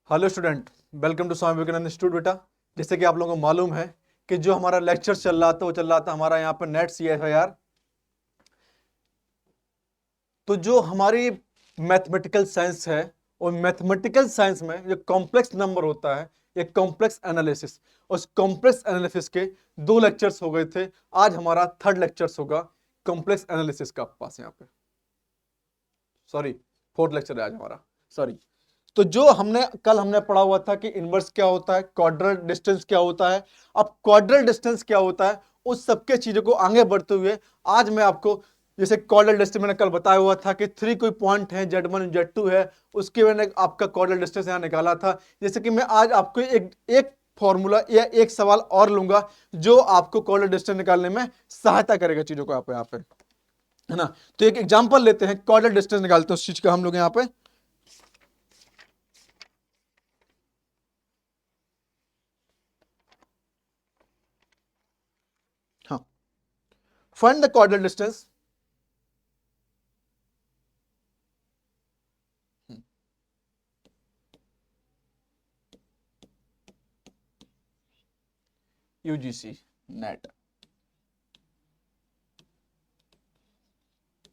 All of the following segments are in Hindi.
Hello student, welcome to Swami Vivekananda institute. बेटा, जैसे कि आप लोगों को मालूम है कि जो हमारा लेक्चर चल रहा था वो चल रहा था हमारा यहाँ पर नेट CFIR। तो जो हमारी मैथमेटिकल साइंस है, और मैथमेटिकल साइंस में जो कॉम्प्लेक्स नंबर होता है, ये कॉम्प्लेक्स एनालिसिस, उस कॉम्प्लेक्स एनालिसिस के 2 लेक्चर्स हो गए थे। आज हमारा 3rd लेक्चर्स होगा कॉम्प्लेक्स एनालिसिस का पास यहाँ पे। सॉरी, 4th लेक्चर है आज हमारा, सॉरी। तो जो हमने पढ़ा हुआ था कि इनवर्स क्या होता है, क्वाड्रल डिस्टेंस क्या होता है। अब क्वाड्रल डिस्टेंस क्या होता है, उस सबके चीजों को आगे बढ़ते हुए आज मैं आपको, जैसे क्वाड्रल डिस्टेंस मैंने कल बताया हुआ था कि 3 कोई पॉइंट है, Z1 Z2 है, उसके मैंने आपका क्वाड्रल डिस्टेंस यहां निकाला था। जैसे कि मैं आज आपको एक एक फॉर्मूला या एक सवाल और लूंगा जो आपको क्वाड्रल डिस्टेंस निकालने में सहायता करेगा चीजों को यहाँ पे, है ना। तो एक एग्जांपल लेते हैं, क्वाड्रल डिस्टेंस निकालते हैं उस चीज का हम लोग यहाँ पे। हाँ, find the chordal distance. UGC NET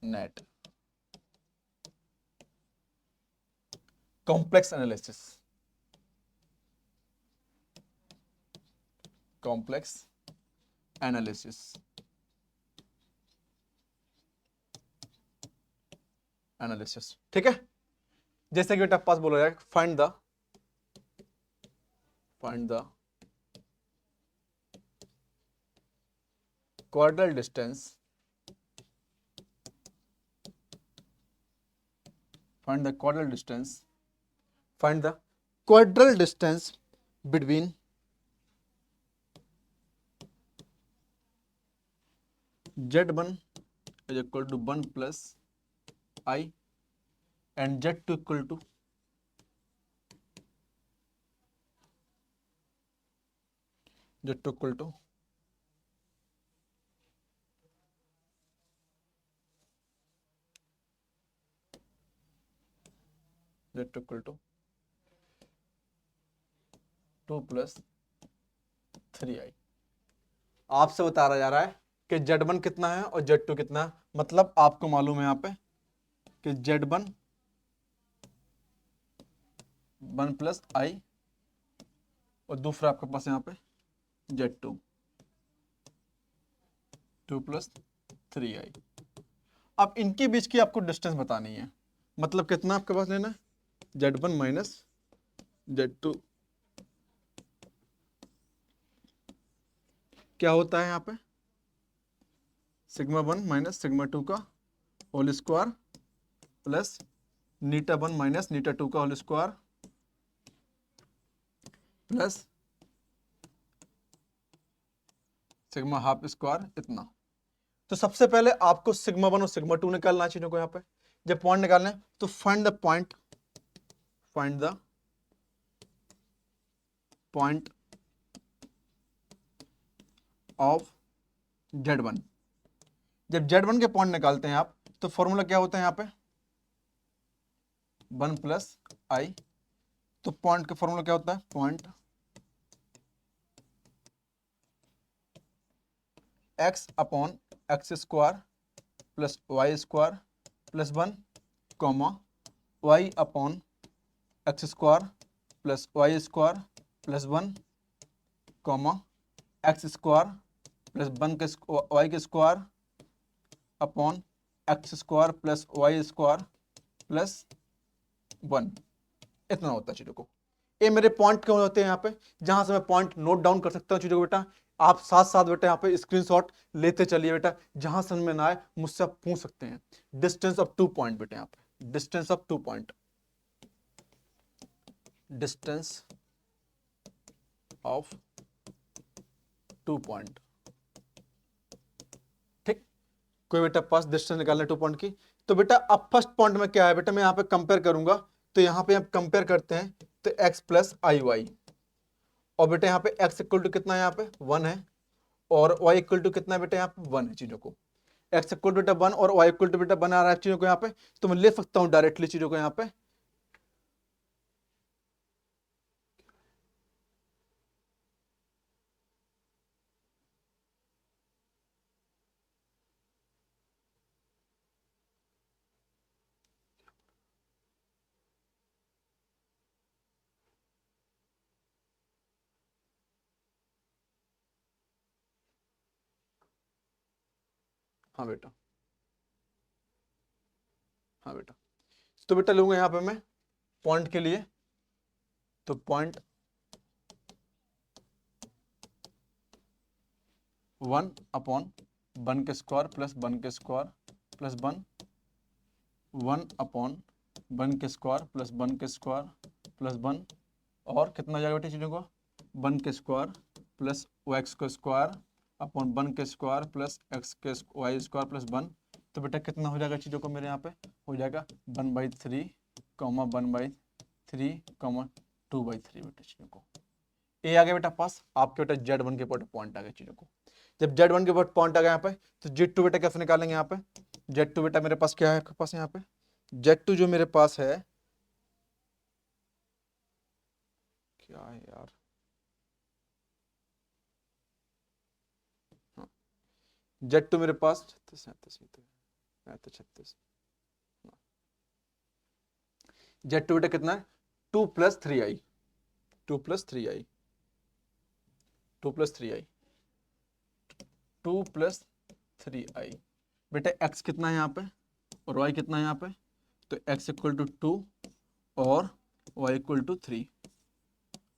net complex analysis, complex analysis, analysis, ठीक है। जैसे कि बेटा पास बोला जाए, find the chordal distance, find the chordal distance, find the chordal distance between Z1 is equal to 1 plus I and Z2 equal to Z2 equal to Z2 equal to 2 plus 3I। आपसे बताया जा रहा है कि Z1 कितना है और Z2 कितना है। मतलब आपको मालूम है यहाँ पे कि Z1 1 प्लस I और दूसरा आपके पास यहाँ पे Z2 2 प्लस 3I। अब इनके बीच की आपको डिस्टेंस बतानी है। मतलब कितना आपके पास लेना है, Z1 माइनस Z2 क्या होता है यहाँ पे, सिग्मा 1 माइनस सिग्मा 2 का whole square plus eta 1 minus eta 2 का whole square plus sigma half square, इतना। तो सबसे पहले आपको सिग्मा 1 और सिग्मा 2 निकालना है चीजों को यहाँ पे। जब पॉइंट निकालना है तो find the point of Z1। जब Z1 के पॉइंट निकालते हैं आप तो फॉर्मूला क्या होता है यहाँ पे, 1 प्लस I। तो पॉइंट का फॉर्मूला क्या होता है, point x upon x square plus y square plus 1 comma y upon x square plus y square plus 1 comma x square plus 1 के वाई के square upon x square plus y square plus 1। इतना होता है चीजों को। ये मेरे पॉइंट क्यों होते हैं यहाँ पे, जहां से मैं पॉइंट नोट डाउन कर सकता हूँ चीजों को। बेटा आप साथ साथ बेटा यहाँ पे स्क्रीनशॉट लेते चलिए बेटा, जहां समझ में ना आए मुझसे आप पूछ सकते हैं। डिस्टेंस ऑफ 2 पॉइंट बेटा, यहाँ पे distance of 2 point, distance of 2 point, ठीक। कोई बेटा पास डिस्टेंस निकालना 2 पॉइंट की। तो बेटा अब फर्स्ट पॉइंट में क्या है बेटा, मैं यहाँ पे कंपेयर करूंगा। तो यहाँ पे आप कंपेयर करते हैं तो x प्लस आई वाई, और बेटा यहाँ पे x इक्वल टू कितना है, यहाँ पे 1 है, और y इक्वल टू कितना है बेटा, यहाँ पे 1 है चीजों को। x इक्वल टू बेटा 1 और y इक्वल टू बेटा 1 आ रहा है चीजों को यहाँ पे। तो मैं ले सकता हूँ डायरेक्टली चीजों को यहाँ पे, हाँ बेटा, हाँ बेटा। तो बेटा लूंगा यहाँ पे मैं पॉइंट के लिए, तो पॉइंट 1/1 के स्क्वायर प्लस 1 के स्क्वायर प्लस 1/1 के स्क्वायर प्लस 1 के स्क्वायर प्लस 1, और कितना हो जाएगा बेटा चीज़ों को, 1 के स्क्वायर प्लस एक्स के स्क्वायर अपॉन 1 के स्क्वायर प्लस एक्स के वाई स्क्वायर प्लस 1। तो बेटा कितना हो जाएगा चीज़ों को, मेरे यहाँ पे हो जाएगा 1/3 कॉमा 1/3 कॉमा 2/3 बेटा चीज़ों को। ए आ गया बेटा पास, आपके बेटा Z1 के पॉइंट आ गए चीज़ों को। जब Z1 के पॉइंट आ गया यहाँ पे, तो Z2 बेटा कैसे निकालेंगे यहाँ पे, Z2 बेटा मेरे पास क्या है आपके पास यहाँ पे, Z2 जो मेरे पास है, क्या है यार, हाँ, Z2 मेरे पास 36 Z2 बेटा कितना है, 2+3i, 2+3i, 2+3i, 2+3i। बेटा x कितना है यहाँ पे और y कितना है यहाँ पे, तो x = 2 और y = 3,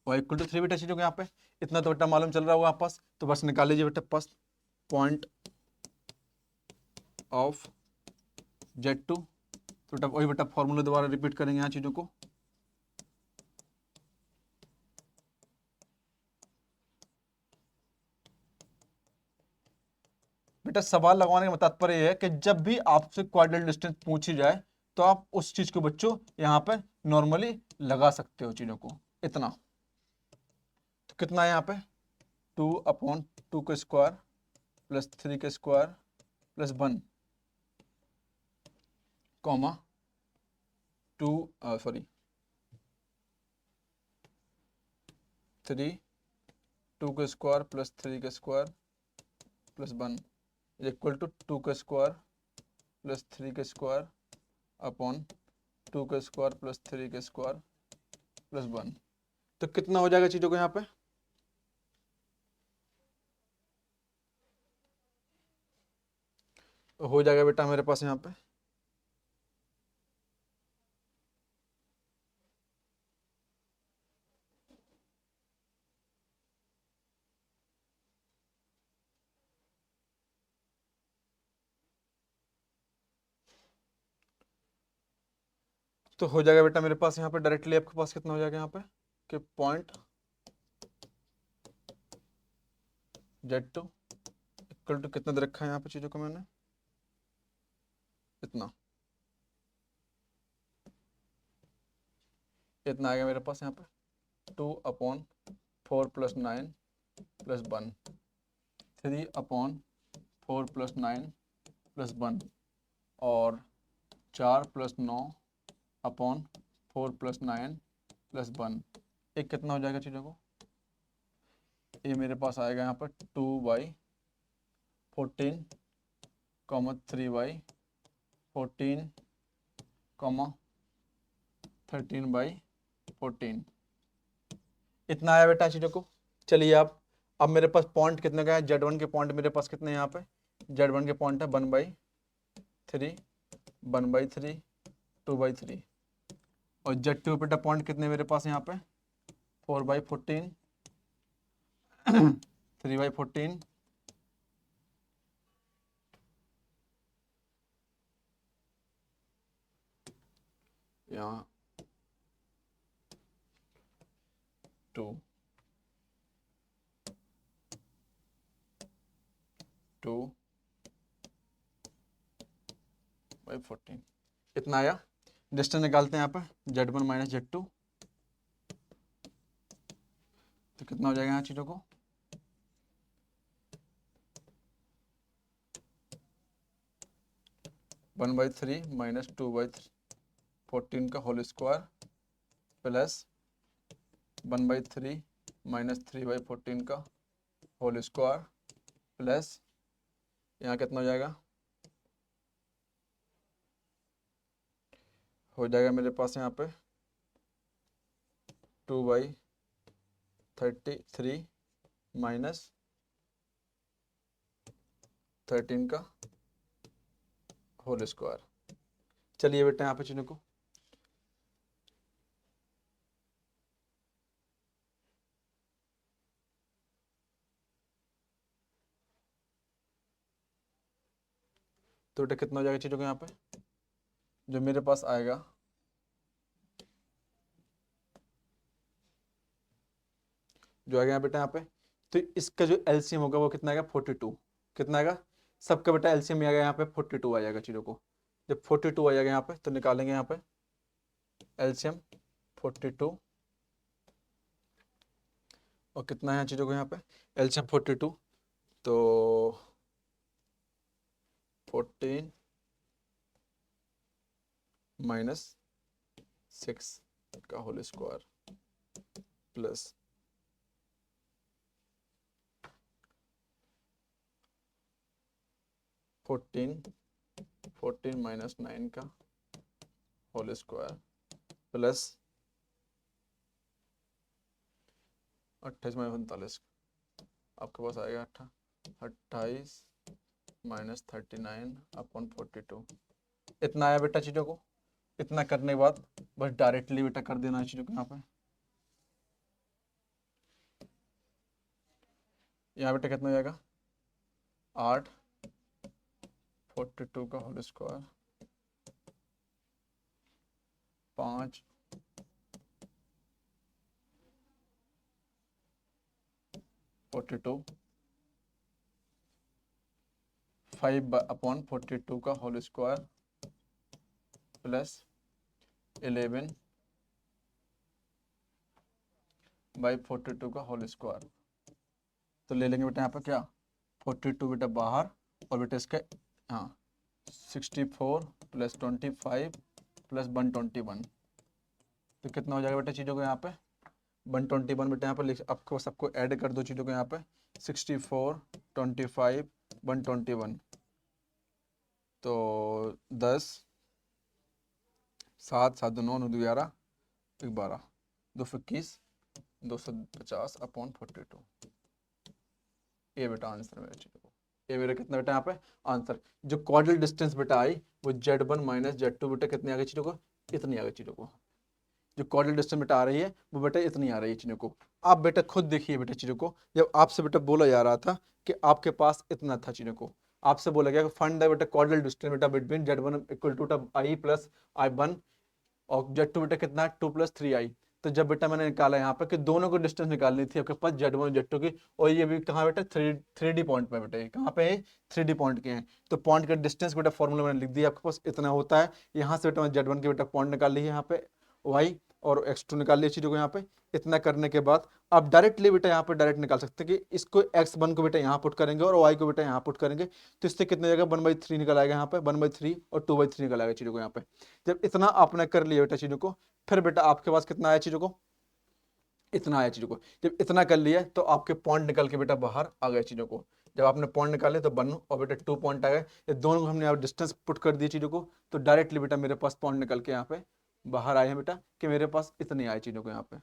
y = 3 बेटा चीजों को यहाँ पे इतना तो बेटा मालूम चल रहा होगा आप पास, तो बस निकाल लीजिए बेटा पास पॉइंट ऑफ Z2। तो बेटा वही बेटा फॉर्मूला दोबारा रिपीट करेंगे यहाँ चीजों को, बेटा सवाल लगवाने का तात्पर्य यह है कि जब भी आपसे क्वाड्रेटिक डिस्टेंस पूछी जाए तो आप उस चीज को बच्चों यहाँ पे नॉर्मली लगा सकते हो चीजों को इतना। तो कितना है यहाँ पे 2/2 के स्क्वायर प्लस 3 के स्क्वायर प्लस 1 कॉमा 3 2 के स्क्वायर प्लस 3 के स्क्वायर प्लस 1 इक्वल टू 2 के स्क्वायर प्लस 3 के स्क्वायर अपॉन 2 के स्क्वायर प्लस 3 के स्क्वायर प्लस 1। तो कितना हो जाएगा चीजों को यहाँ पे, तो हो जाएगा बेटा मेरे पास यहाँ पे तो हो जाएगा बेटा मेरे पास यहाँ पे डायरेक्टली आपके पास कितना हो जाएगा यहाँ पे कि पॉइंट Z2 इक्वल टू कितना दे रखा है यहाँ पे चीजों को मैंने, इतना इतना आ गया मेरे पास यहाँ पे 2/4 + 9 + 1 3/4 + 9 + 1 और 4 + 9/4 + 9 + 1। एक कितना हो जाएगा चीज़ों को, ये मेरे पास आएगा यहाँ पर 2/14 3/14 13/14 इतना आया बेटा चीज़ों को। चलिए अब मेरे पास पॉइंट कितने का है, Z1 के पॉइंट मेरे पास कितने हैं यहाँ पे, Z1 के पॉइंट है 1/3 1/3 2/3 और Z2 बेटा पॉइंट कितने मेरे पास यहाँ पे 4/14 3/14 यहाँ 2/14 इतना आया। डिस्टेंस निकालते हैं यहाँ पर Z1 - Z2, तो कितना हो जाएगा यहाँ चीज़ों को 1/3 - 2/14 का होल स्क्वायर प्लस 1/3 - 3/14 का होल स्क्वायर प्लस यहाँ कितना हो जाएगा, हो जाएगा मेरे पास यहाँ पे 2/33 - 13 का होल स्क्वायर। चलिए बेटा यहाँ पे चीजों को तो बेटा कितना हो जाएगा चीजों को यहाँ पे जो मेरे पास आएगा जो आएगा यहाँ बेटा यहाँ पे, तो इसका जो एलसीएम होगा वो कितना आएगा 42। कितना आएगा सबका बेटा एलसीएम आएगा यहाँ पे 42 आ जाएगा चीजों को। जब 42 आ जाएगा यहाँ पे तो निकालेंगे यहाँ पे एलसीएम 42 और कितना है चीजों को यहाँ पे एलसीएम 42 तो 14 माइनस 6 का होल स्क्वायर प्लस 14 माइनस 9 का होल स्क्वायर प्लस 28 माइनस 39 आपके पास आएगा 28 माइनस 39 अपॉन 42। इतना आया बेटा चीजों को। इतना करने के बाद बस डायरेक्टली बेटा कर देना है चीजों को यहाँ बेटा कितना हो जाएगा 8 42 का होल स्क्वायर 5 42 5 अपॉन 42 का होल स्क्वायर प्लस 11 बाई 42 का होल स्क्वायर। तो ले लेंगे बेटा यहाँ पर क्या 42 बेटा बाहर और बेटा इसका हाँ 64 प्लस 25 प्लस 121 तो कितना हो जाएगा बेटा चीज़ों को यहाँ पे 121 बेटा यहाँ पर आपको सबको ऐड कर दो चीज़ों को यहाँ पे 64 25 121 तो 10 7 7 2 9 9 2 11 12 221 250 अपॉन 42 ये बेटा आंसर मेरे चीज़ों को। ये मेरा कितना बेटा यहाँ पे आंसर जो क्वाड्रेटिक डिस्टेंस बेटा आई वो Z1 माइनस Z2 बेटा कितनी आ गई चीज़ों को इतनी आ गई चीज़ों को। जो क्वाड्रेटिक डिस्टेंस बेटा आ रही है वो बेटा इतनी आ रही है चीज़ों को। आप बेटा खुद देखिए बेटा चीज़ों को जब आपसे बेटा बोला जा रहा था कि आपके पास इतना था चीज़ों को आपसे बोला गया फाइंड द बेटा क्वाड्रेटिक डिस्टेंस बेटा between Z1 equal to i plus I1 और Z2 बेटा कितना है 2 प्लस 3i। तो जब बेटा मैंने निकाला यहाँ पे कि दोनों को डिस्टेंस निकालनी थी आपके पास Z1 और Z2 की और ये भी कहाँ बेटा 3D पॉइंट में बेटा कहाँ पे है 3D पॉइंट के हैं। तो पॉइंट का डिस्टेंस बेटा फॉर्मूला मैंने लिख दिया आपके पास इतना होता है। यहाँ से बेटा मैं Z1 की बेटा पॉइंट निकाल ली है यहाँ पे y और x2 निकाल लिया चीज़ों को यहाँ पे। इतना करने के बाद आप डायरेक्टली बेटा यहाँ पे डायरेक्ट निकाल सकते हैं कि इसको x1 को बेटा यहाँ पुट करेंगे और y को बेटा यहाँ पुट करेंगे तो इससे कितना जाएगा 1/3 निकल आएगा यहाँ पे 1/3 और 2/3 निकल आएगा चीज़ों को यहाँ पे। जब इतना आपने कर लिया बेटा चीज़ों को फिर बेटा आपके पास कितना आया चीज़ों को इतना आया चीज़ों को। जब इतना कर लिया तो आपके पॉइंट निकल के बेटा बाहर आ गए चीज़ों को। जब आपने पॉइंट निकाले तो 1 और बेटा 2 पॉइंट आ गए। ये दोनों को हमने डिस्टेंस पुट कर दिए चीज़ों को तो डायरेक्टली बेटा मेरे पास पॉइंट निकल के यहाँ पे बाहर आए हैं बेटा कि मेरे पास इतने आए चीज़ों को यहाँ पे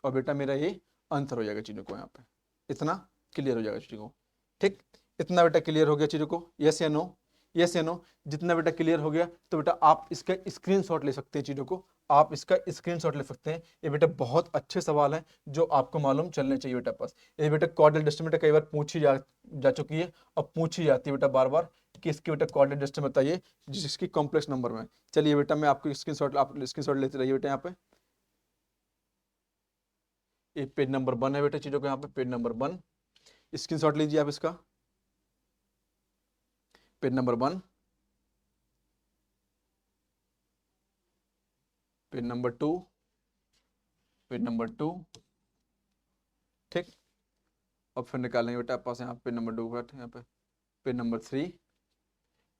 और बेटा मेरा ये आंसर हो जाएगा चीज़ों को यहाँ पे। इतना क्लियर हो जाएगा चीज़ों को। ठीक इतना बेटा क्लियर हो गया चीज़ों को यस या नो यस या नो। जितना बेटा क्लियर हो गया तो बेटा आप इसका स्क्रीनशॉट ले सकते हैं चीज़ों को आप इसका स्क्रीनशॉट ले सकते हैं। ये बेटा बहुत अच्छे सवाल हैं जो आपको मालूम चलने चाहिए बेटा पास। ये बेटा क्वाड्रेटिक डिस्टेंस बेटा कई बार पूछी जा चुकी है और पूछी जाती है बेटा बार बार कि इसकी बेटा क्वाड्रेटिक डिस्टेंस बताइए जिसकी कॉम्प्लेक्स नंबर में। चलिए बेटा मैं आपको स्क्रीनशॉट आप स्क्रीनशॉट लेते रहिए बेटा यहाँ पे। ये पेज नंबर 1 है बेटा चीज़ों को यहाँ पे पेज नंबर 1 स्क्रीनशॉट लीजिए आप इसका page number 1 page number 2 page number 2 ठीक और फिर निकालेंगे बेटा पास यहाँ पेज नंबर 2 पर यहाँ पे पेज नंबर 3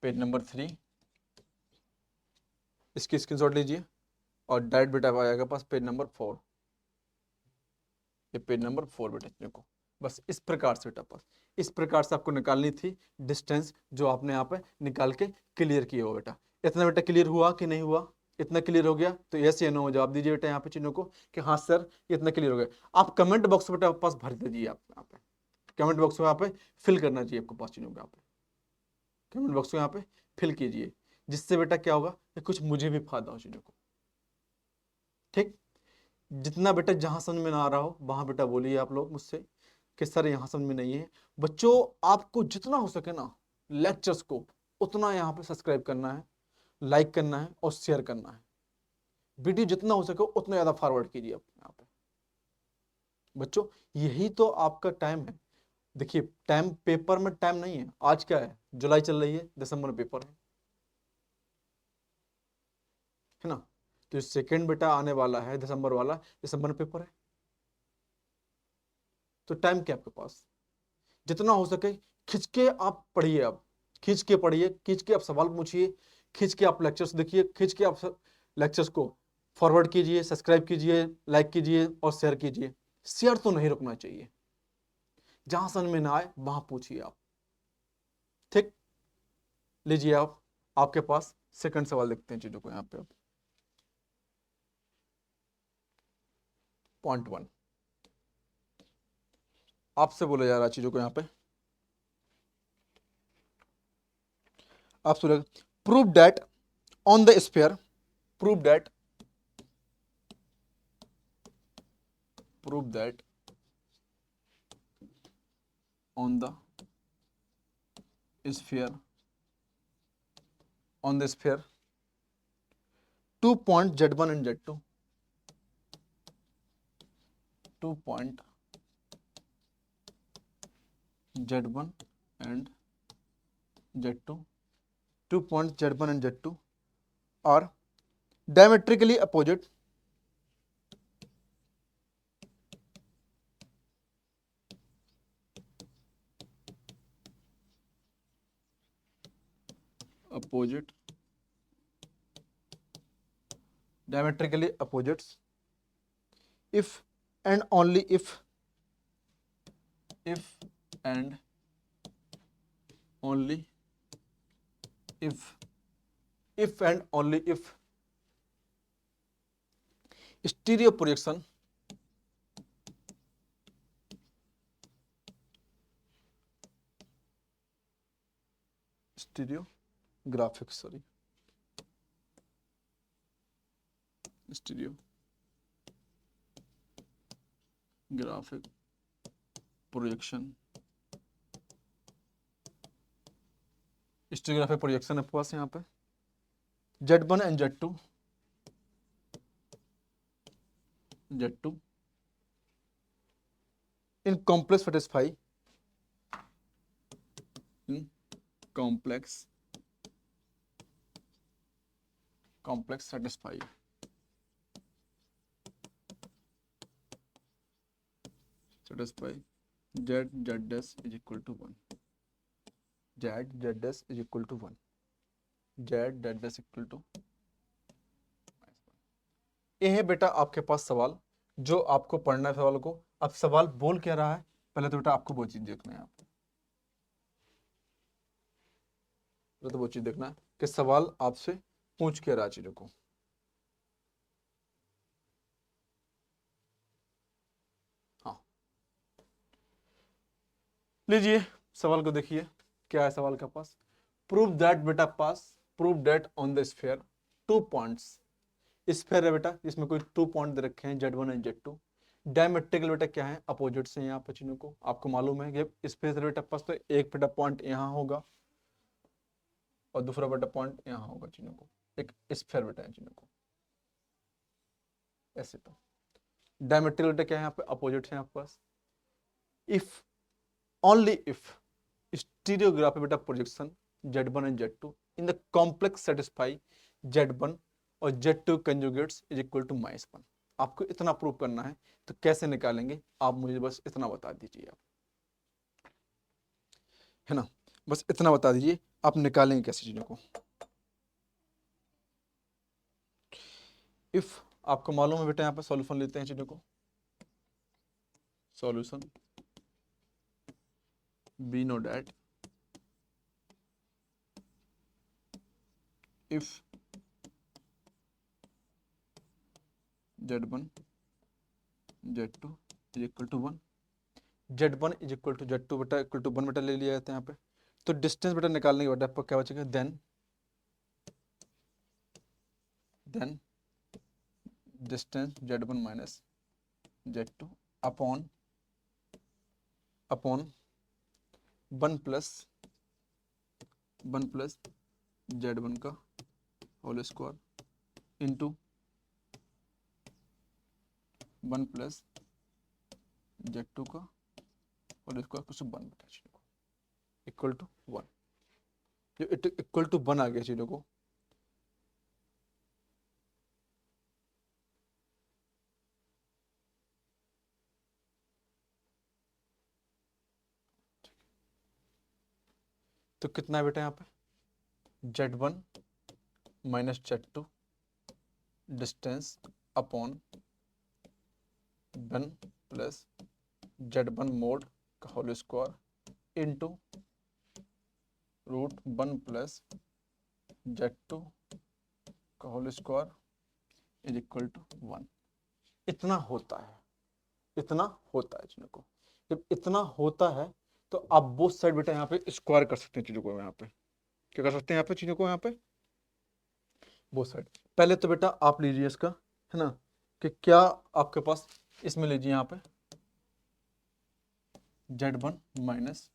पेज नंबर 3 इसकी स्क्रीनशॉट लीजिए और डायरेक्ट बेटा आएगा पास पेज नंबर 4 ये पेज नंबर 4 बेटा देखो बस इस प्रकार से बेटा पास इस प्रकार से आपको निकालनी थी डिस्टेंस जो आपने यहाँ पे निकाल के क्लियर किया हो बेटा। इतना बेटा क्लियर हुआ कि नहीं हुआ इतना क्लियर हो गया तो यस या नो जवाब दीजिए बेटा यहाँ पे चीज़ों को कि हाँ सर इतना क्लियर हो गया। आप कमेंट बॉक्स बेटा पास भर दीजिए आप यहाँ पे कमेंट बॉक्स में यहाँ पे फिल करना चाहिए आपको पास चीज़ों को यहाँ पे कमेंट बॉक्स में यहाँ पे फिल कीजिए जिससे बेटा क्या होगा कि कुछ मुझे भी फायदा हो चीजों को। ठीक, जितना बेटा जहां समझ में ना आ रहा हो वहां बेटा बोलिए आप लोग मुझसे कि सर यहाँ समझ में नहीं है। बच्चों आपको जितना हो सके ना लेक्चर्स को उतना यहाँ पे सब्सक्राइब करना है, लाइक करना है और शेयर करना है। वीडियो जितना हो सके उतना ज्यादा फॉरवर्ड कीजिए आप यहाँ पे। बच्चों यही तो आपका टाइम है। देखिए टाइम पेपर में टाइम नहीं है। आज क्या है, जुलाई चल रही है, दिसंबर में पेपर है ना। तो सेकेंड बेटा आने वाला है दिसंबर वाला, दिसंबर में पेपर है। तो टाइम क्या आपके पास, जितना हो सके खिंच के आप पढ़िए। आप खींच के पढ़िए, खींच के आप सवाल पूछिए, खींच के आप लेक्चर्स देखिए, खींच के आप लेक्चर्स को फॉरवर्ड कीजिए, सब्सक्राइब कीजिए, लाइक कीजिए और शेयर कीजिए। शेयर तो नहीं रुकना चाहिए, जहां समझ में ना आए वहां पूछिए आप। ठीक, लीजिए आप, आपके पास सेकंड सवाल देखते हैं चीजों को यहाँ पे। पॉइंट 1 आपसे बोला जा रहा है चीजों को यहाँ पे। आप सुन, prove that on the sphere, prove that, prove that on the sphere, on the sphere 2 point z1 and z2, 2 point z1 and z2, 2 point z1 and z2 are diametrically opposite, opposite, diametrically opposites if and only if and only if and only if stereo projection, stereographic, sorry, stereographic projection, stereographic projection आपके पास यहाँ पे Z1 and Z2, Z2 in complex satisfy, in complex satisfy Z Z dash is equal to 1, Z Z dash is equal to 1, Z Z dash equal to। ये है बेटा आपके पास सवाल जो आपको पढ़ना है सवाल को। अब सवाल बोल क्या रहा है, पहले तो बेटा आपको वो चीज देखना है। पहले तो वो चीज देखना है कि सवाल आपसे पूछ क्या रहा है चीजों को। हाँ लीजिए सवाल को देखिए, क्या है सवाल के पास। प्रूव दैट बेटा पास, prove that on the sphere 2 points, sphere है बेटा जिसमें कोई 2 पॉइंट दे रखे हैं Z1 एंड Z2। डायमेट्रिकल बेटा क्या है, अपोजिट से यहाँ पर चिन्हों को आपको मालूम है कि स्फीयर बेटा पास तो एक बेटा पॉइंट यहाँ होगा और दूसरा बेटा पॉइंट यहाँ होगा चिन्हों को, एक स्फीयर बेटा है चिन्हों को ऐसे। तो डायमेट्रिकल बेटा क्या है, यहाँ पे अपोजिट है आपके पास। If only if stereography beta projection Z1 and Z2 in the complex satisfy Z1 और Z2 conjugates is equal to -1। आपको इतना प्रूव करना है, तो कैसे निकालेंगे आप मुझे बस इतना बता दीजिए आप, है ना, बस इतना बता दीजिए आप निकालेंगे कैसे चीजों को। इफ आपको मालूम है बेटा, यहाँ पे सॉल्यूशन लेते हैं चीजों को, solution we know that if Z1 Z2 is equal to 1, Z1 is equal to Z2 बेटा इक्वल टू 1 बेटा ले लिया जाता है यहाँ पे। तो डिस्टेंस बेटा निकालने के बाद आपको क्या बचेगा, then then distance z1 minus z2 upon 1 plus z1 का whole square into 1 plus z2 का होल स्क्वायर कुछ 1 बटा चीज़ों को इक्वल टू 1। जो इक्वल टू 1 आ गया चीज़ों को, तो कितना है बेटा यहाँ पे z1 minus z2 distance upon 1 plus z1 mod का whole square into root 1 plus z2 का whole square is equal to 1। इतना होता है चीज़ों को। जब इतना होता है तो आप बोथ साइड बेटा यहाँ पे स्क्वायर कर सकते हैं चीज़ों को। यहाँ पे क्या कर सकते हैं यहाँ पे चीज़ों को, यहाँ पे बोथ साइड। पहले तो बेटा आप लीजिए इसका, है ना, कि क्या आपके पास इसमें लीजिए यहाँ पे z1 minus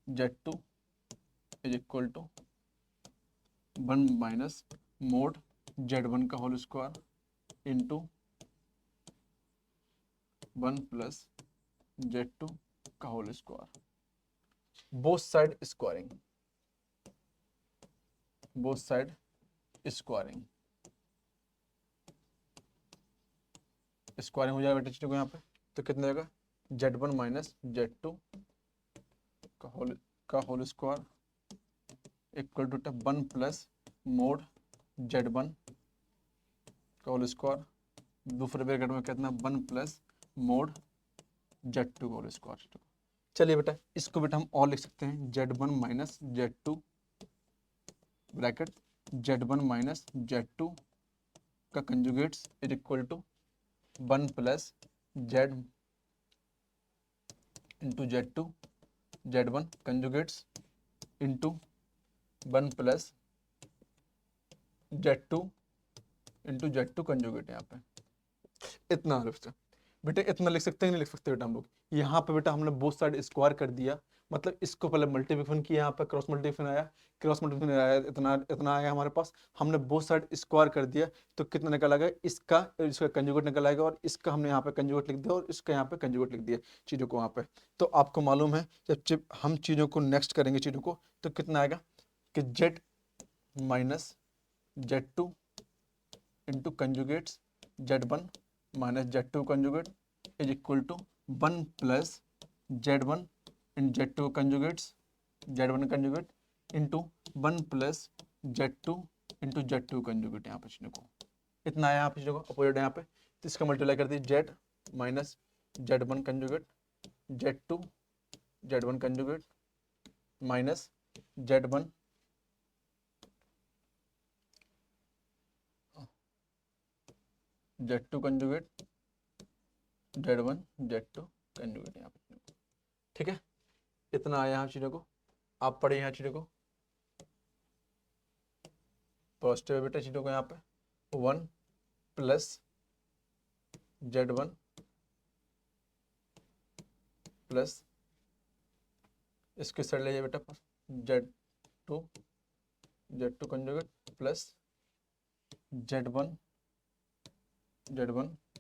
z2 is equal to 1 minus mod z1 का whole square into 1 plus z2 का whole square, both side squaring हो जाएगा बेटा चीज़ों को यहाँ पे। तो कितना जाएगा z1 माइनस z2 का whole square equal to 1 plus mod z1 का होल स्क्वायर, दूसरे ब्रैकेट में कितना 1 प्लस मोड z2 का होल स्क्वायर। चलिए बेटा इसको बेटा हम और लिख सकते हैं z1 minus z2 bracket z1 minus z2 का conjugates is equal to 1 plus z into z2 z1 conjugates into 1 plus z2 into z2 conjugate. यहाँ पे इतना बेटा इतना लिख सकते हैं, नहीं लिख सकते बेटा हम लोग। यहाँ पे बेटा हमने बोथ साइड स्क्वायर कर दिया, मतलब इसको पहले मल्टीप्लिकेशन किया, यहाँ पे क्रॉस मल्टीप्लिकेशन आया, इतना आया हमारे पास। हमने बोथ साइड स्क्वायर कर दिया तो कितना निकल आएगा, इसका कंजुगेट निकल आएगा, और इसका हमने यहाँ पे कंजुगेट लिख दिया और इसका यहाँ पे कंजुगेट लिख दिया चीज़ों को यहाँ पे। तो आपको मालूम है जब हम चीज़ों को नेक्स्ट करेंगे चीज़ों को, तो कितना आएगा कि z minus z2 into conjugates z1 minus z2 conjugate is equal to 1 plus z1 in z2 conjugates z1 conjugate into 1 plus z2 into z2 conjugate. यहाँ पे चीज़ों को इतना आया, यहाँ पे चीज़ों को अपोजिट यहाँ पे, तो इसका मल्टीप्लाई कर दिए z minus z1 conjugate z1 conjugate minus z1 z2 conjugate z1 z2 conjugate. यहाँ पे ठीक है, इतना आया यहाँ चीज़ों को। आप पढ़े यहाँ चीज़ों को, पॉजिटिव बेटा चीज़ों को यहाँ पे 1 प्लस z1 प्लस इसके साइड ले बेटा z2 conjugate plus z1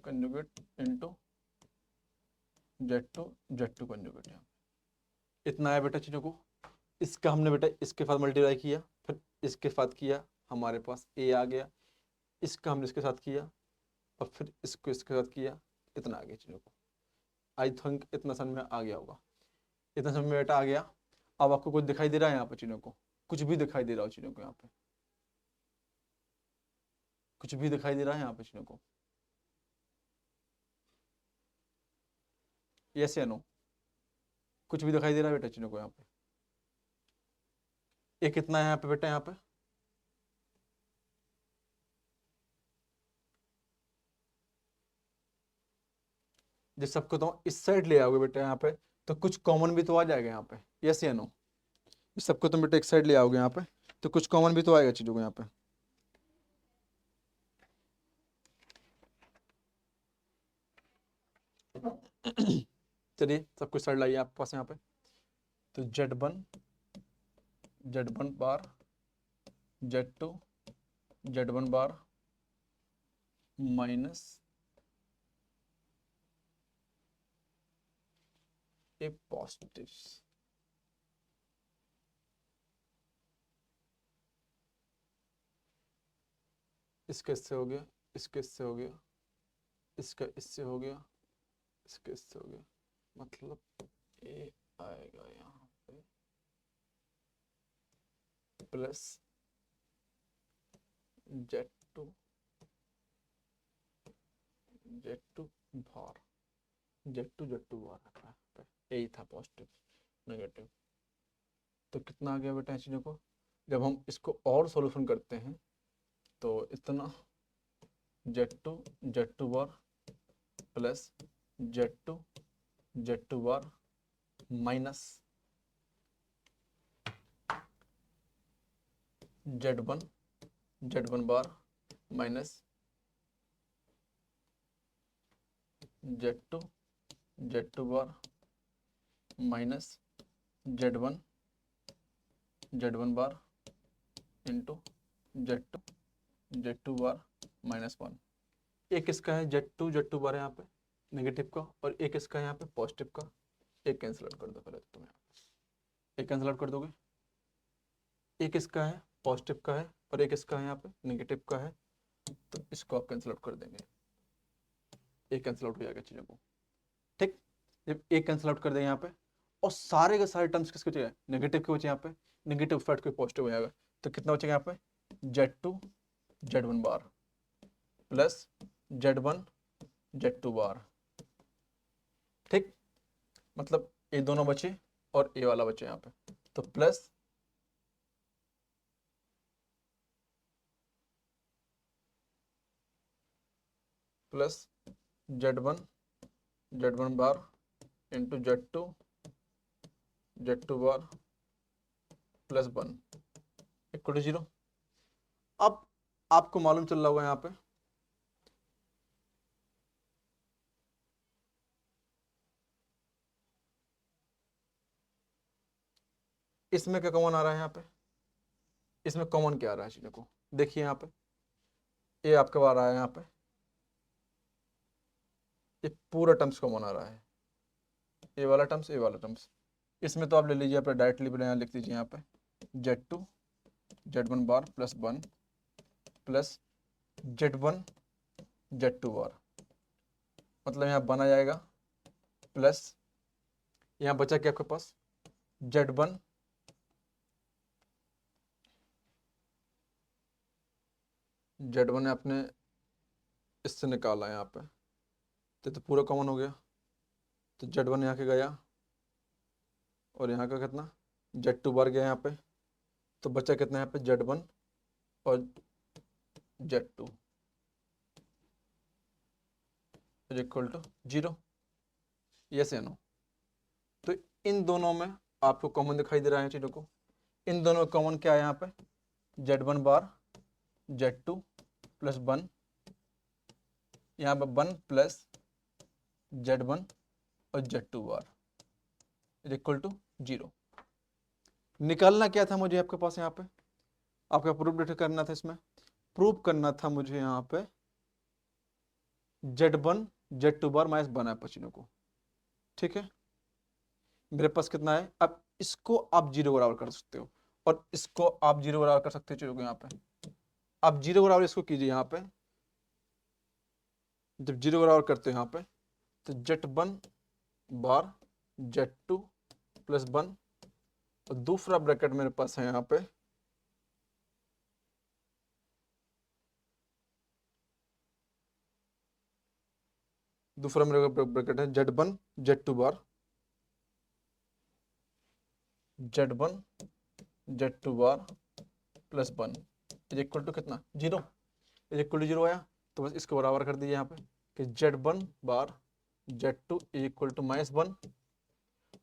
conjugate into z2 conjugate. यहाँ इतना है बेटा चीज़ों को। इसका हमने बेटा इसके साथ मल्टीप्लाई किया, फिर इसके साथ किया, हमारे पास a आ गया। इसका हमने इसके साथ किया और फिर इसको इसके साथ किया, इतना आ गया चीज़ों को। आई थिंक इतना समझ में आ गया होगा। इतना समझ में बेटा आ गया। अब आपको कुछ दिखाई दे रहा है यहाँ पे चीज़ों को, कुछ भी दिखाई दे रहा हो चीज़ों को, यहाँ पे कुछ भी दिखाई दे रहा है यहाँ पे चीज़ों को, यस या नो? कुछ भी दिखाई दे रहा है बेटा चीज़ों को यहाँ पे? ये कितना है यहाँ पे बेटा? यहाँ पे जब सबको तो इस साइड ले आओगे बेटा यहाँ पे, तो कुछ कॉमन भी तो आ जाएगा यहाँ पे, यस या नो? सबको तुम बेटा एक साइड ले आओगे यहाँ पे, तो कुछ कॉमन भी तो आएगा चीज़ों को यहाँ पे। चलिए सब कुछ साइड लाइए आपके पास यहाँ पे। तो Z1 बार, Z2 Z1 बार माइनस ए पॉजिटिव, इसका इससे हो गया, इसका इससे हो गया, इसका इससे हो गया, इसका इससे हो गया, मतलब ए आएगा यहाँ पे प्लस Z2 बार, Z2 बार रखा है, यही था पॉजिटिव नेगेटिव। तो कितना आ गया बेटा इन चीज़ों को, जब हम इसको और सॉल्यूशन करते हैं तो इतना Z2 बार प्लस Z2 बार माइनस Z1 बार माइनस Z2 बार minus Z1 bar into Z2 bar -1। एक इसका है Z2 बार है यहाँ पे नेगेटिव का, और एक इसका है यहाँ पे पॉजिटिव का। एक कैंसिल आउट कर दो पहले तो तुम यहाँ पे, एक कैंसिल आउट कर दोगे। एक इसका है पॉजिटिव का है और एक इसका है यहाँ पे नेगेटिव का है, तो इसको आप कैंसिल आउट कर देंगे, एक कैंसिल आउट हो जाएगा चीज़ों को। ठीक, जब एक कैंसिल आउट कर देंगे यहाँ पे और सारे के सारे टर्म्स किसके बचे, नेगेटिव के बचे यहाँ पे, नेगेटिव फैक्ट कोई पॉजिटिव हो जाएगा, तो कितना बचेगा यहाँ पे Z1 बार प्लस Z2 बार। ठीक, मतलब ये दोनों बचे और ये वाला बचे यहाँ पे, तो plus Z1 bar into Z2 bar +1 equal to 0। अब आपको मालूम चल रहा होगा यहाँ पे इसमें क्या कॉमन आ रहा है, यहाँ पे इसमें कॉमन क्या आ रहा है चीज़ों को देखिए। यहाँ पे ये आपके बार रहा है, यहाँ पे ये पूरा टर्म्स कॉमन आ रहा है, ये वाला टर्म्स ये वाला टर्म्स। इसमें तो आप ले लीजिए, आप डायरेक्टली यहाँ लिख दीजिए यहाँ पे Z1 बार +1 प्लस Z2 बार, मतलब यहाँ बना जाएगा प्लस, यहाँ बचा क्या आपके पास Z1 आपने इससे निकाला यहाँ पे, तो पूरा कॉमन हो गया, तो Z1 यहाँ के गया और यहाँ का कितना Z2 बार गया यहाँ पे, तो बचा कितना यहाँ पे Z1 और Z2 इक्वल टू 0। यस या नो। तो इन दोनों में आपको कॉमन दिखाई दे रहा है चीज़ों को, इन दोनों में कॉमन क्या है यहाँ पे Z1 बार Z2 +1, यहाँ पे 1 प्लस Z1 और Z2 बार इक्वल टू 0। निकालना क्या था मुझे आपके पास, यहाँ पे आपका प्रूफ करना था, इसमें प्रूफ करना था मुझे यहाँ पे Z2 बार -1 है पचीनों को। ठीक है, मेरे पास कितना है, अब इसको आप 0 बराबर कर सकते हो और इसको आप 0 बराबर कर सकते हो चीजों को। यहाँ पे आप 0 बराबर इसको कीजिए, यहाँ पे जब 0 बराबर करते हो यहाँ पे, तो Z1 बार Z2 +1 और दूसरा ब्रैकेट मेरे पास है यहाँ पे दूसरा मेरे ब्रैकेट है Z2 bar Z2 bar +1 equal to कितना 0, इक्वल टू 0 आया, तो बस इसको बराबर कर दीजिए यहाँ पे कि Z1 bar Z2 equal to -1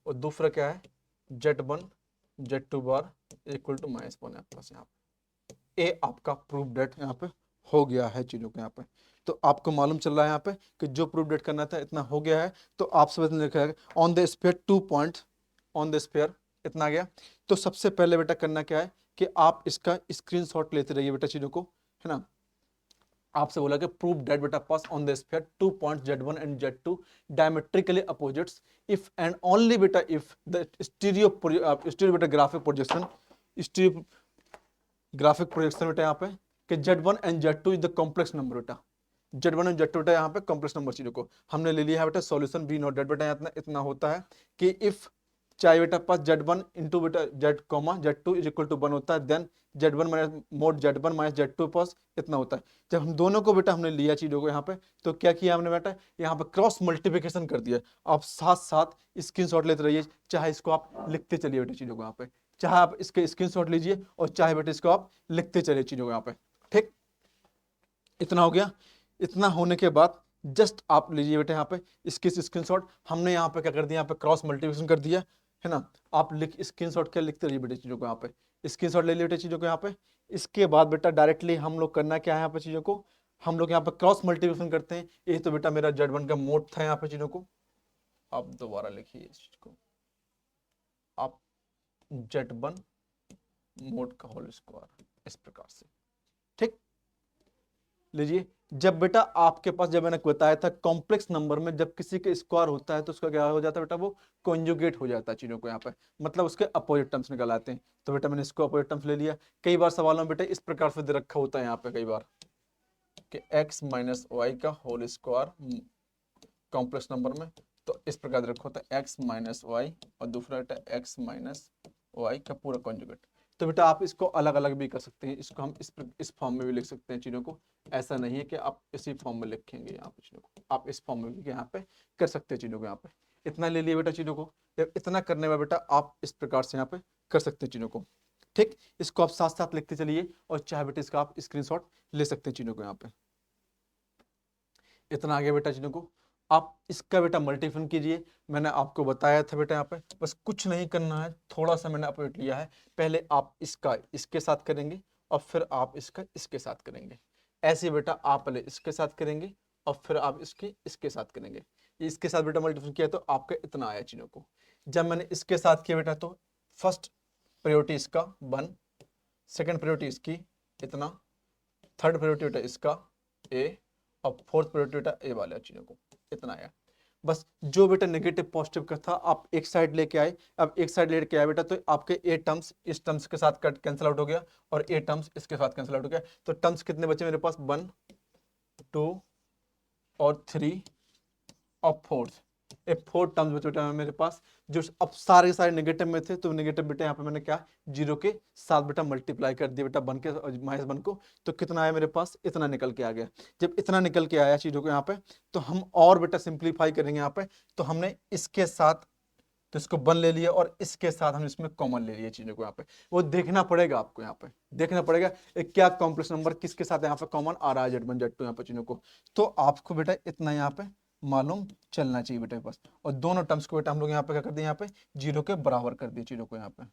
और दूसरा क्या है Z2 बार इक्वल टू -1 है आपके पास। यहाँ पे ए आपका प्रूफ डेट यहाँ पे हो गया है चीज़ों को यहाँ पे। तो आपको मालूम चल रहा है यहाँ पे कि जो प्रूफ डेट करना था इतना हो गया है। तो आप सब लिखा है on the sphere 2 point on the sphere, इतना आ गया। तो सबसे पहले बेटा करना क्या है कि आप इसका स्क्रीनशॉट लेते रहिए बेटा चीज़ों को, है ना। आपसे बोला कि प्रूफ दैट बेटा pass on the sphere 2 point Z1 and Z2 diametrically opposites if and only बेटा इफ द स्टीरियो बेटा graphic projection, stereo graphic projection बेटा यहाँ पे कि Z1 and Z2 is the complex number बेटा, Z1 एंड Z2 बेटा यहाँ पे कॉम्प्लेक्स नंबर चीजों को हमने ले लिया है बेटा सॉल्यूशन वी नोट दैट बेटा इतना इतना होता है कि इफ चाहे बेटा पास Z1 into beta Z comma Z2 is equal to 1 होता है, then Z1 minus mod Z1 minus Z2 पास इतना होता है। जब हम दोनों को बेटा हमने लिया चीजों को यहाँ पे, तो क्या किया हमने बेटा यहाँ पे क्रॉस मल्टीप्लिकेशन कर दिया। आप साथ साथ स्क्रीनशॉट लेते रहिए, चाहे इसको आप लिखते चलिए बेटा चीजों को यहाँ पे, चाहे आप इसके स्क्रीनशॉट लीजिए और चाहे बेटा इसको आप लिखते चलिए चीजों को यहाँ पे। ठीक, इतना हो गया। इतना होने के बाद जस्ट आप लीजिए बेटा यहाँ पे इसकी स्क्रीनशॉट, हमने यहाँ पे क्या कर दिया, यहाँ पे क्रॉस मल्टीप्लिकेशन कर दिया है ना। आप लिख स्क्रीनशॉट क्या लिखते रहिए बेटा चीजों को यहाँ पे, स्क्रीनशॉट ले लिए बेटा चीजों को यहाँ पे। इसके बाद बेटा डायरेक्टली हम लोग करना क्या है यहाँ पे चीजों को, हम लोग यहाँ पे क्रॉस मल्टीप्लिकेशन करते हैं। ये तो बेटा मेरा Z1 का मोड था यहाँ पे चीजों को, आप दोबारा लिखिए इस चीज को, आप Z1 मोड का होल स्क्वायर इस प्रकार से। ठीक, लीजिए जब बेटा आपके पास, जब मैंने बताया था कॉम्प्लेक्स नंबर में जब किसी का स्क्वायर होता है तो उसका क्या हो जाता है बेटा, वो कॉन्जुगेट हो जाता है चीजों को यहाँ पे, मतलब उसके अपोजिट टर्म्स निकल आते हैं। तो बेटा मैंने इसको अपोजिट टर्म्स ले लिया। कई बार सवालों में बेटा इस प्रकार से दे रखा होता है यहाँ पे कई बार कि x माइनस वाई का होल स्क्वायर कॉम्प्लेक्स नंबर में, तो इस प्रकार दे रखा होता है x माइनस वाई और दूसरा बेटा x माइनस वाई का पूरा कॉन्जुगेट। तो बेटा आप इसको अलग अलग भी कर सकते हैं, इसको हम इस फॉर्म में भी लिख सकते हैं चीज़ों को। ऐसा नहीं है कि आप इसी फॉर्म में लिखेंगे यहाँ पे चीज़ों को, आप इस फॉर्म में भी यहाँ पे कर सकते हैं चीज़ों को यहाँ पे। इतना ले लिए बेटा चीज़ों को, इतना करने में बेटा आप इस प्रकार से यहाँ पे कर सकते हैं चीज़ों को। ठीक, इसको आप साथ साथ लिखते चलिए और चाहे बेटा इसका आप स्क्रीनशॉट ले सकते हैं चीज़ों को यहाँ पे। इतना आगे बेटा चीज़ों को आप इसका बेटा मल्टीप्लिकेशन कीजिए। मैंने आपको बताया था बेटा यहाँ पे बस कुछ नहीं करना है, थोड़ा सा मैंने अपडेट लिया है। पहले आप इसका इसके साथ करेंगे और फिर आप इसका इसके साथ करेंगे। ऐसे बेटा आप पहले इसके साथ करेंगे और फिर आप इसके साथ करेंगे। इसके साथ बेटा मल्टीप्लिकेशन किया तो आपका इतना आया चीज़ों को। जब मैंने इसके साथ किया बेटा तो फर्स्ट प्रायोरिटी इसका 1, सेकेंड प्रायोरिटी इसकी इतना, थर्ड प्रायोरिटी बेटा इसका A और फोर्थ प्रायोरिटी बेटा ए वाले चीजों को इतना आया। बस जो बेटा नेगेटिव पॉजिटिव का था आप एक साइड लेके आए, अब एक साइड लेके आए बेटा तो आपके ए टर्म्स इस टर्म्स के साथ कट कैंसिल आउट हो गया और ए टर्म्स इसके साथ कैंसिल आउट हो गया। तो टर्म्स कितने बचे मेरे पास, 1 2 और 3 और 4, ये 4 टर्म्स बचे बेटा मेरे पास, जो अब सारे के सारे नेगेटिव में थे। तो नेगेटिव बेटा यहाँ पे मैंने क्या जीरो के साथ बेटा मल्टीप्लाई कर दिया बेटा 1 के -1 को। तो कितना आया मेरे पास, इतना निकल के आ गया। जब इतना निकल के आया चीजों को यहाँ पे, तो हम और बेटा सिंप्लीफाई करेंगे यहाँ पे। तो हमने इसके साथ तो इसको 1 ले लिया और इसके साथ हम इसमें कॉमन ले लिए चीजों को यहाँ पे। वो देखना पड़ेगा आपको, यहाँ पे देखना पड़ेगा क्या कॉम्प्लेक्स नंबर किसके साथ यहाँ पे कॉमन आ रहा है, Z1 Z2 यहाँ पे चीजों को। तो आपको बेटा इतना यहाँ पे मालूम चलना चाहिए बेटा बस। और दोनों टर्म्स को बेटा हम लोग यहाँ पे क्या कर दिए, यहाँ पे जीरो के बराबर कर दिए चीजों को यहाँ पे,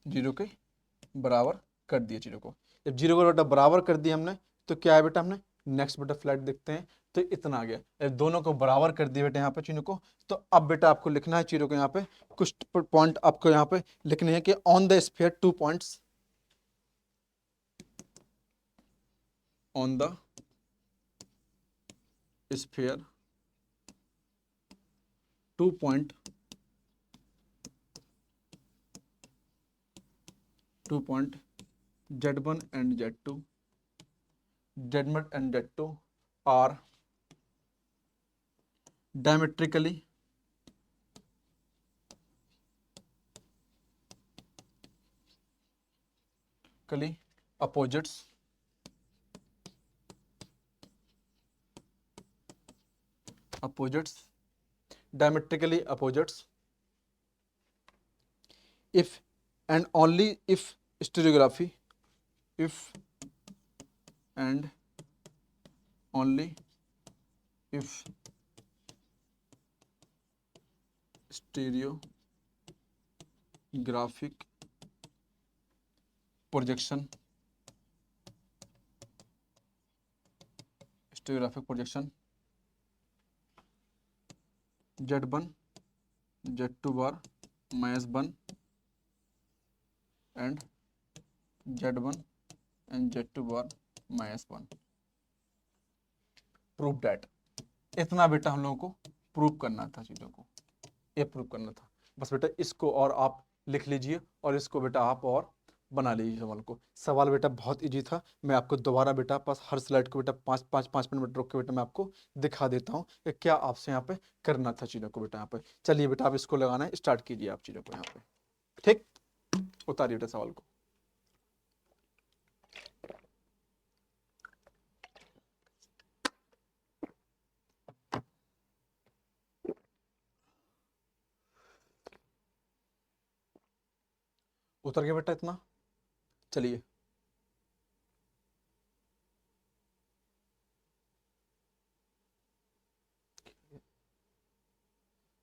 जीरो के बराबर कर दिए चीजों को। जब जीरो को बेटा बराबर कर दिया हमने, तो क्या है बेटा, हमने नेक्स्ट बेटा फ्लैट देखते हैं। तो इतना आ गया, जब दोनों को बराबर कर दिए बेटा यहाँ पे चीजों को। तो अब बेटा आपको लिखना है चीजों को यहाँ पे कुछ पॉइंट आपको यहाँ पे लिखने हैं कि on the sphere 2 points, on the sphere 2 point 2 point Z1 and Z2, Z1 and Z2 are diametrically opposites diametrically opposites if and only if stereography, if and only if stereographic projection, stereographic projection Z1 Z2 bar -1 and Z1 and Z2 bar -1। Prove that, इतना बेटा हम लोगों को प्रूव करना था, चीज़ों को ये प्रूव करना था। बस बेटा इसको और आप लिख लीजिए और इसको बेटा आप और बना लीजिए सवाल को। सवाल बेटा बहुत इजी था। मैं आपको दोबारा बेटा पास हर स्लाइड को बेटा 5-5 मिनट रोक के बेटा मैं आपको दिखा देता हूँ कि क्या आपसे यहाँ पे करना था चीज़ों को बेटा। यहाँ पे चलिए बेटा आप इसको लगाना है, स्टार्ट कीजिए आप चीज़ों को यहाँ पे। ठीक, उतारिए बेटा सवाल को। उतर गया बेटा इतना, चलिए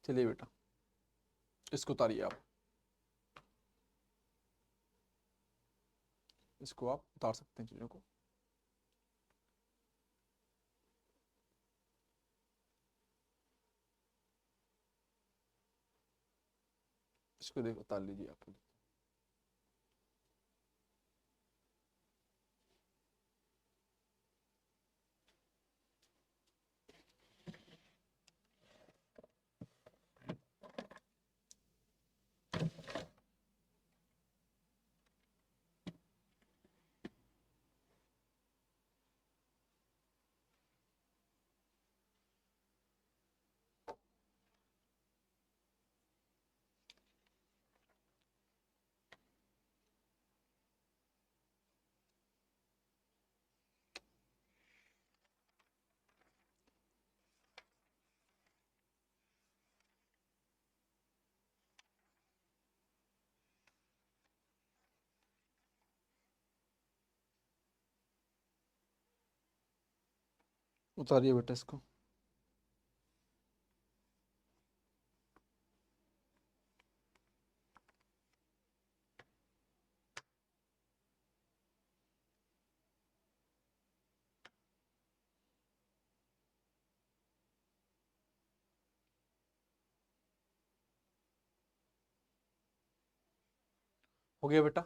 चलिए बेटा इसको उतारिए आप, इसको आप उतार सकते हैं चीज़ों को। इसको देखो उतार लीजिए आप। उतारिए बेटा इसको। हो गया बेटा,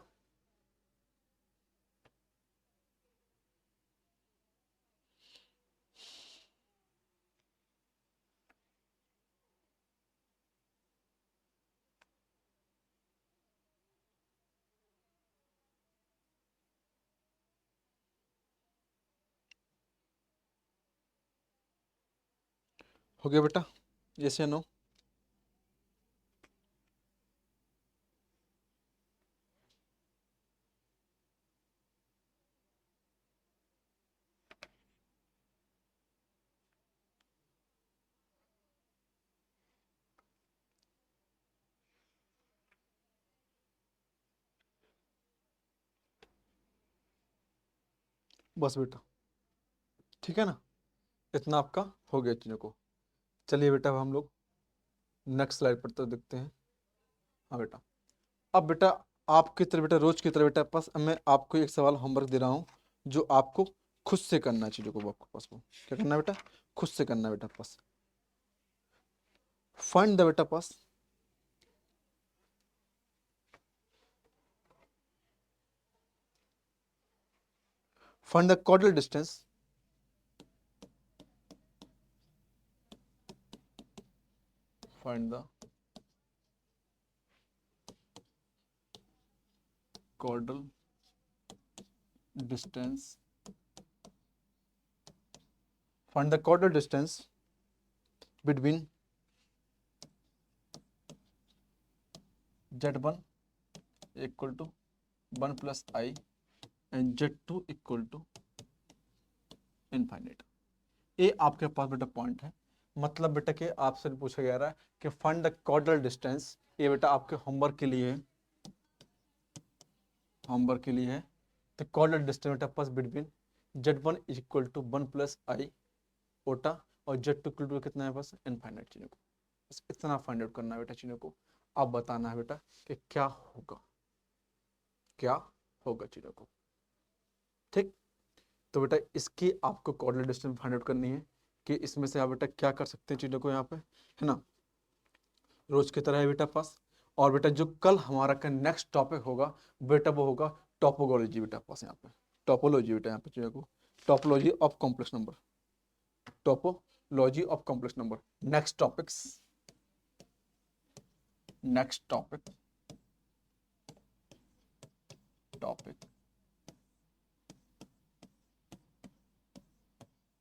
हो गया बेटा, यस या नो? बस बेटा, ठीक है ना, इतना आपका हो गया चीज़ों को। चलिए बेटा अब हम लोग नेक्स्ट स्लाइड पर तो देखते हैं। हाँ बेटा, अब बेटा आपकी तरह बेटा रोज की तरह बेटा पास मैं आपको एक सवाल होमवर्क दे रहा हूँ जो आपको खुद से करना है। चीज़ों को आपको पास को क्या करना है बेटा, खुद से करना है बेटा पास। फाइंड द बेटा पास find the caudal distance find the caudal distance find the caudal distance between z1 equal to 1 plus I and z2 equal to infinite. ये आपके पास बेटा पॉइंट है। मतलब बेटा कि आपसे पूछा जा रहा है कि फाइंड द caudal डिस्टेंस। ये बेटा आपके होमवर्क के लिए है, होमवर्क के लिए है। तो caudal डिस्टेंस बेटा पास between z1 equal to 1 plus i iota और z2 इक्वल टू कितना है पास इनफाइनाइट। चीज़ों को बस इतना फाइंड आउट करना है बेटा। चीज़ों को आप बताना है बेटा कि क्या होगा, क्या होगा चीज़ों को। ठीक, तो बेटा इसकी आपको कोऑर्डिनेट डिस्टेंस फाइंड आउट करनी है कि इसमें से आप बेटा क्या कर सकते हैं चीज़ों को यहाँ पे, है ना, रोज की तरह है बेटा पास। और बेटा जो कल हमारा का नेक्स्ट टॉपिक होगा बेटा वो होगा टॉपोलॉजी बेटा पास, यहाँ पे टॉपोलॉजी बेटा, यहाँ पे चीज़ों को topology of complex number, topology of complex number. Next topics, next topic,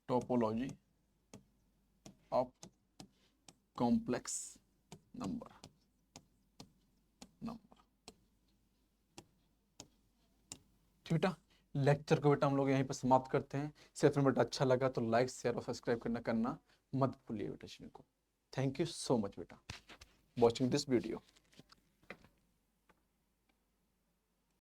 topology of complex number. बेटा लेक्चर को बेटा हम लोग यहीं पर समाप्त करते हैं। सिर्फ बेटा अच्छा लगा तो लाइक शेयर और सब्सक्राइब करना मत भूलिए बेटा चैनल को। थैंक यू सो मच बेटा वॉचिंग दिस वीडियो।